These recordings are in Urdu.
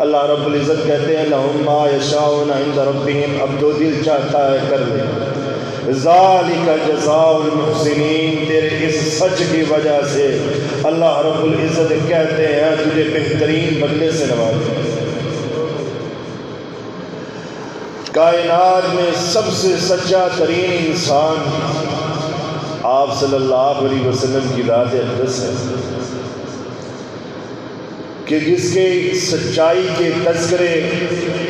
اللہ رب العزت کہتے ہیں لَهُم مَّا يَشَاءُونَ عِندَ رَبِّهِمْ، اب جو دل چاہتا ہے کر لے. ذَلِكَ جَزَاءُ الْمُحْسِنِينَ، تیرے اس سچ کی وجہ سے اللہ رب العزت کہتے ہیں تجھے بہترین بدلے سے نوازیں. کائنات میں سب سے سچا ترین انسان آپ صلی اللہ علیہ وسلم کی ذات اقدس ہے کہ جس کے سچائی کے تذکرے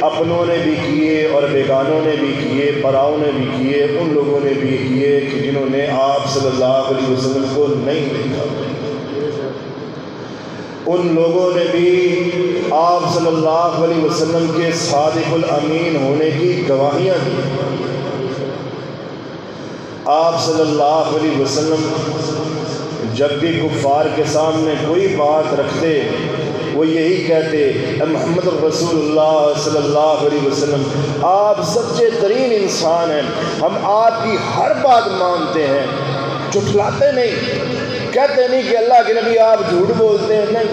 اپنوں نے بھی کیے اور بیگانوں نے بھی کیے، پراؤں نے بھی کیے، ان لوگوں نے بھی کیے کہ جنہوں نے آپ صلی اللہ علیہ وسلم کو نہیں دیکھا. ان لوگوں نے بھی آپ صلی اللہ علیہ وسلم کے صادق الامین ہونے کی گواہیاں دی. آپ صلی اللہ علیہ وسلم جب بھی کفار کے سامنے کوئی بات رکھتے وہ یہی کہتے اے محمد رسول اللہ صلی اللہ علیہ وسلم آپ سچے ترین انسان ہیں، ہم آپ کی ہر بات مانتے ہیں، جھٹلاتے نہیں، کہتے نہیں کہ اللہ کے نبی آپ جھوٹ بولتے ہیں، نہیں،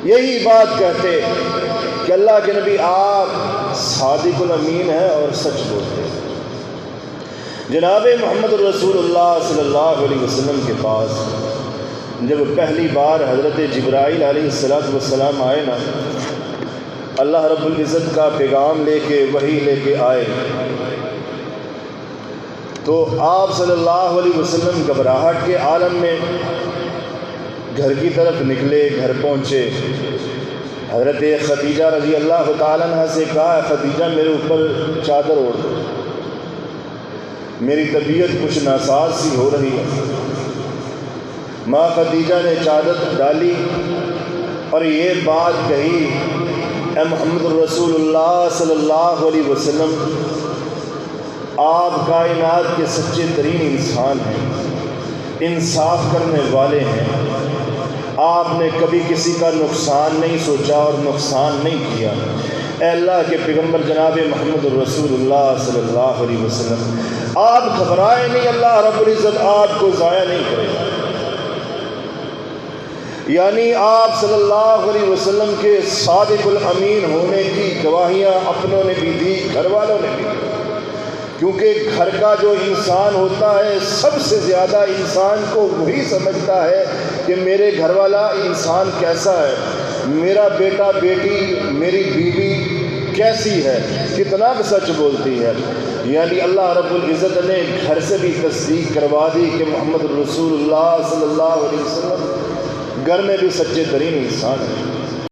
یہی بات کہتے کہ اللہ کے نبی آپ صادق الامین ہیں اور سچ بولتے ہیں. جناب محمد رسول اللہ صلی اللہ علیہ وسلم کے پاس جب پہلی بار حضرت جبرائیل علیہ السلام آئے نا، اللہ رب العزت کا پیغام لے کے وحی لے کے آئے، تو آپ صلی اللہ علیہ وسلم گھبراہٹ کے عالم میں گھر کی طرف نکلے. گھر پہنچے، حضرت خدیجہ رضی اللہ تعالیٰ عنہ سے کہا خدیجہ میرے اوپر چادر اوڑھ دو، میری طبیعت کچھ ناساز سی ہو رہی ہے. ماں خدیجہ نے چادر ڈالی اور یہ بات کہی اے محمد رسول اللہ صلی اللہ علیہ وسلم آپ کائنات کے سچے ترین انسان ہیں، انصاف کرنے والے ہیں، آپ نے کبھی کسی کا نقصان نہیں سوچا اور نقصان نہیں کیا. اے اللہ کے پیغمبر جناب محمد رسول اللہ صلی اللہ علیہ وسلم آپ گھبرائے نہیں، اللہ رب العزت آپ کو ضائع نہیں کرے گا. یعنی آپ صلی اللہ علیہ وسلم کے صادق الامین ہونے کی گواہیاں اپنوں نے بھی دی، گھر والوں نے بھی دی. کیونکہ گھر کا جو انسان ہوتا ہے سب سے زیادہ انسان کو وہی سمجھتا ہے کہ میرے گھر والا انسان کیسا ہے، میرا بیٹا بیٹی میری بیوی کیسی ہے، کتنا سچ بولتی ہے. یعنی اللہ رب العزت نے گھر سے بھی تصدیق کروا دی کہ محمد رسول اللہ صلی اللہ علیہ وسلم گھر میں بھی سچے ترین انسان ہیں.